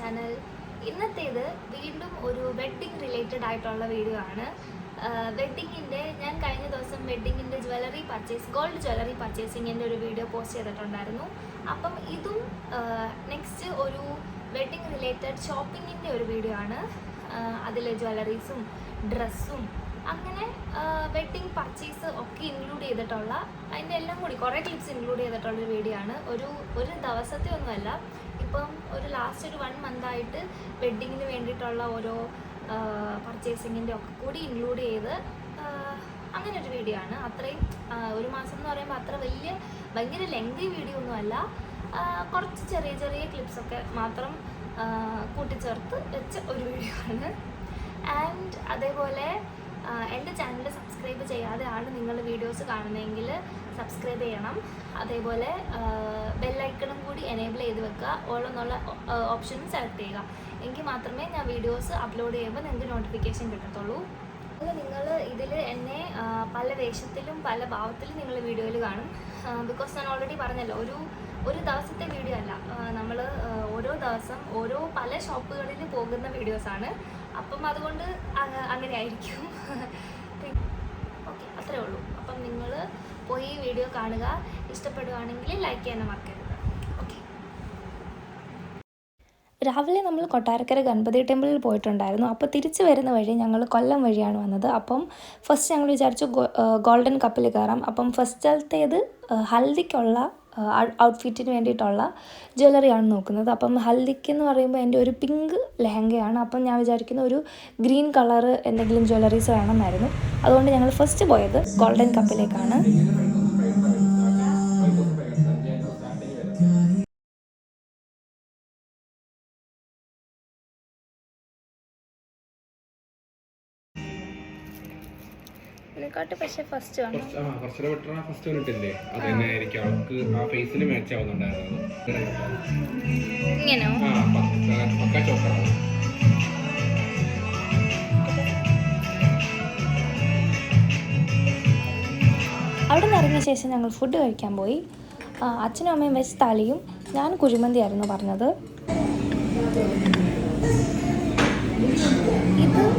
Channel. ഇന്നത്തേത് വീണ്ടും ഒരു wedding related ആയിട്ടുള്ള വീഡിയോ ആണ്. വെഡ്ഡിങ്ങിൻ്റെ ഞാൻ കഴിഞ്ഞ ദിവസം വെഡ്ഡിങ്ങിൻ്റെ ഗോൾഡ് ജ്വല്ലറി പർച്ചേസിങ്ങിൻ്റെ ഒരു വീഡിയോ പോസ്റ്റ് ചെയ്തിട്ടുണ്ടായിരുന്നു. അപ്പം ഇതും നെക്സ്റ്റ് ഒരു വെഡ്ഡിങ് റിലേറ്റഡ് ഷോപ്പിങ്ങിൻ്റെ ഒരു വീഡിയോ ആണ്. അതിൽ ജ്വല്ലറീസും ഡ്രസ്സും അങ്ങനെ വെഡ്ഡിങ് പർച്ചേസ് ഒക്കെ ഇൻക്ലൂഡ് ചെയ്തിട്ടുള്ള അതിൻ്റെ എല്ലാം കൂടി കുറേ ക്ലിപ്സ് ഇൻക്ലൂഡ് ചെയ്തിട്ടുള്ളൊരു വീഡിയോ ആണ്. ഒരു ദിവസത്തെ ഒന്നുമല്ല, ഇപ്പം ഒരു ലാസ്റ്റ് ഒരു 1 മന്തായിട്ട് വെഡ്ഡിങ്ങിന് വേണ്ടിയിട്ടുള്ള ഓരോ പർച്ചേസിങ്ങിൻ്റെ ഒക്കെ കൂടി ഇൻക്ലൂഡ് ചെയ്ത് അങ്ങനെ ഒരു വീഡിയോ ആണ്. അത്രയും ഒരു മാസം എന്ന് പറയുമ്പോൾ അത്ര ഭയങ്കര ലെങ്തി വീഡിയോ ഒന്നുമല്ല, കുറച്ച് ചെറിയ ചെറിയ ക്ലിപ്സൊക്കെ മാത്രം കൂട്ടിച്ചേർത്ത് വെച്ച ഒരു വീഡിയോ ആണ്. ആൻഡ് അതേപോലെ എൻ്റെ ചാനൽ സബ്സ്ക്രൈബ് ചെയ്യാതെ ആണ് നിങ്ങൾ വീഡിയോസ് കാണുന്നതെങ്കിൽ സബ്സ്ക്രൈബ് ചെയ്യണം. അതേപോലെ ബെല്ലൈക്കണും കൂടി എനേബിൾ ചെയ്ത് വെക്കുക, ഓൾ എന്നുള്ള ഓപ്ഷനും സെലക്ട് ചെയ്യുക. എങ്കിൽ മാത്രമേ ഞാൻ വീഡിയോസ് അപ്ലോഡ് ചെയ്യുമ്പോൾ നിങ്ങൾക്ക് നോട്ടിഫിക്കേഷൻ കിട്ടത്തുള്ളൂ. നിങ്ങൾ ഇതിൽ എന്നെ പല വേഷത്തിലും പല ഭാവത്തിലും നിങ്ങൾ വീഡിയോയിൽ കാണും. ബിക്കോസ് ഞാൻ ഓൾറെഡി പറഞ്ഞല്ലോ, ഒരു ദിവസത്തെ വീഡിയോ അല്ല, നമ്മൾ ഓരോ ദിവസം പല ഷോപ്പുകളിൽ പോകുന്ന വീഡിയോസാണ്. അപ്പം അതുകൊണ്ട് അങ്ങനെ ആയിരിക്കും. ഓക്കെ, അത്രേ ഉള്ളൂ. അപ്പം നിങ്ങൾ പോയി വീഡിയോ കാണുക, ഇഷ്ടപ്പെടുകയാണെങ്കിൽ ലൈക്ക് ചെയ്യാൻ മറക്കരുത്. ഓക്കെ. രാവിലെ നമ്മൾ കൊട്ടാരക്കര ഗണപതി ടെമ്പിളിൽ പോയിട്ടുണ്ടായിരുന്നു. അപ്പോൾ തിരിച്ച് വരുന്ന വഴി ഞങ്ങൾ കൊല്ലം വഴിയാണ് വന്നത്. അപ്പം ഫസ്റ്റ് ഞങ്ങൾ വിചാരിച്ചു ഗോൾഡൻ കപ്പിൽ കയറാം. അപ്പം ഫസ്റ്റത്തേത് ഹൽദിക്കുള്ള ഔട്ട്ഫിറ്റിന് വേണ്ടിയിട്ടുള്ള ജ്വല്ലറിയാണ് നോക്കുന്നത്. അപ്പം ഹൽദിക്ക് എന്ന് പറയുമ്പോൾ എൻ്റെ ഒരു പിങ്ക് ലെഹങ്കയാണ്. അപ്പം ഞാൻ വിചാരിക്കുന്ന ഒരു ഗ്രീൻ കളറ് എന്തെങ്കിലും ജ്വല്ലറീസ് വേണമെന്നായിരുന്നു. അതുകൊണ്ട് ഞങ്ങൾ ഫസ്റ്റ് പോയത് ഗോൾഡൻ കപ്പിലേക്കാണ്. പക്ഷേ ഫസ്റ്റ് ഇങ്ങനെയോ അവിടെ നിന്ന് ഇറങ്ങിയ ശേഷം ഞങ്ങൾ ഫുഡ് കഴിക്കാൻ പോയി. അച്ഛനും അമ്മയും വെച്ച് താലിയും ഞാൻ കുഴിമന്തി ആയിരുന്നു പറഞ്ഞത്.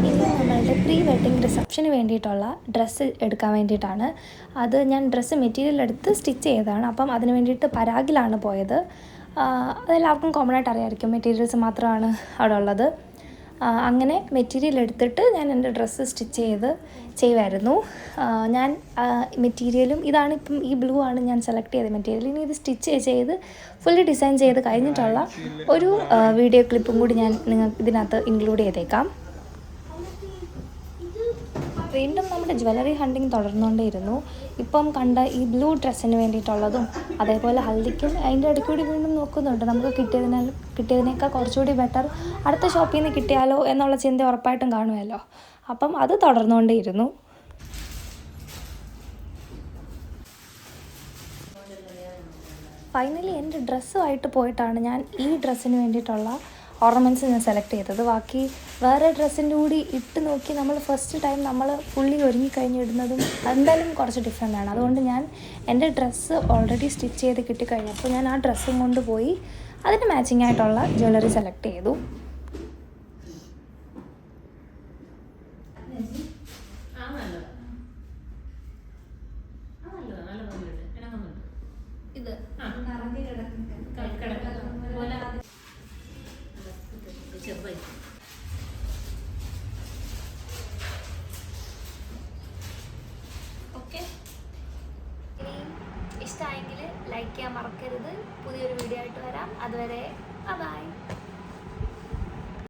ഇത് നമ്മളുടെ പ്രീ വെഡ്ഡിങ് റിസപ്ഷന് വേണ്ടിയിട്ടുള്ള ഡ്രസ്സ് എടുക്കാൻ വേണ്ടിയിട്ടാണ്. അത് ഞാൻ ഡ്രസ്സ് മെറ്റീരിയൽ എടുത്ത് സ്റ്റിച്ച് ചെയ്തതാണ്. അപ്പം അതിന് വേണ്ടിയിട്ട് പരാഗിലാണ് പോയത്. അതെല്ലാവർക്കും കോമൺ ആയിട്ട് അറിയാമായിരിക്കും, മെറ്റീരിയൽസ് മാത്രമാണ് അവിടെ ഉള്ളത്. അങ്ങനെ മെറ്റീരിയൽ എടുത്തിട്ട് ഞാൻ എൻ്റെ ഡ്രസ്സ് സ്റ്റിച്ച് ചെയ്യുമായിരുന്നു. ഞാൻ മെറ്റീരിയലും ഇപ്പം ഈ ബ്ലൂ ആണ് ഞാൻ സെലക്ട് ചെയ്ത മെറ്റീരിയൽ. ഇനി ഇത് സ്റ്റിച്ച് ചെയ്ത് ഫുള്ളി ഡിസൈൻ ചെയ്ത് കഴിഞ്ഞിട്ടുള്ള ഒരു വീഡിയോ ക്ലിപ്പും കൂടി ഞാൻ നിങ്ങൾക്ക് ഇതിനകത്ത് ഇൻക്ലൂഡ് ചെയ്തേക്കാം. വീണ്ടും നമ്മുടെ ജ്വല്ലറി ഹണ്ടിങ് തുടർന്നുകൊണ്ടേയിരുന്നു. ഇപ്പം കണ്ട ഈ ബ്ലൂ ഡ്രസ്സിന് വേണ്ടിയിട്ടുള്ളതും അതേപോലെ ഹൽദിക്കും അതിൻ്റെ ഇടയ്ക്കൂടി വീണ്ടും നോക്കുന്നുണ്ട്. നമുക്ക് കിട്ടിയതിനേക്കാൾ കുറച്ചുകൂടി ബെറ്റർ അടുത്ത ഷോപ്പിൽ നിന്ന് കിട്ടിയാലോ എന്നുള്ള ചിന്ത ഉറപ്പായിട്ടും കാണുമല്ലോ. അപ്പം അത് തുടർന്നുകൊണ്ടേയിരുന്നു. ഫൈനലി എൻ്റെ ഡ്രസ്സുമായിട്ട് പോയിട്ടാണ് ഞാൻ ഈ ഡ്രസ്സിന് വേണ്ടിയിട്ടുള്ള ഓർണമെൻറ്റ്സ് ഞാൻ സെലക്ട് ചെയ്തത്. ബാക്കി വേറെ ഡ്രസ്സിൻ്റെ കൂടി ഇട്ട് നോക്കി നമ്മൾ ഫസ്റ്റ് ടൈം നമ്മൾ ഫുള്ളി ഒരുങ്ങിക്കഴിഞ്ഞ് ഇടുന്നതും എന്തായാലും കുറച്ച് ഡിഫറെൻ്റ് ആണ്. അതുകൊണ്ട് ഞാൻ എൻ്റെ ഡ്രസ്സ് ഓൾറെഡി സ്റ്റിച്ച് ചെയ്ത് കിട്ടിക്കഴിഞ്ഞപ്പോൾ ഞാൻ ആ ഡ്രസ്സും കൊണ്ട് പോയി അതിന് മാച്ചിങ് ആയിട്ടുള്ള ജ്വല്ലറി സെലക്ട് ചെയ്തു. ഇത് ഓക്കെ, ഇനി ഇഷ്ടമായെങ്കിൽ ലൈക്ക് ചെയ്യാൻ മറക്കരുത്. പുതിയൊരു വീഡിയോ ആയിട്ട് വരാം. അതുവരെ ബൈ.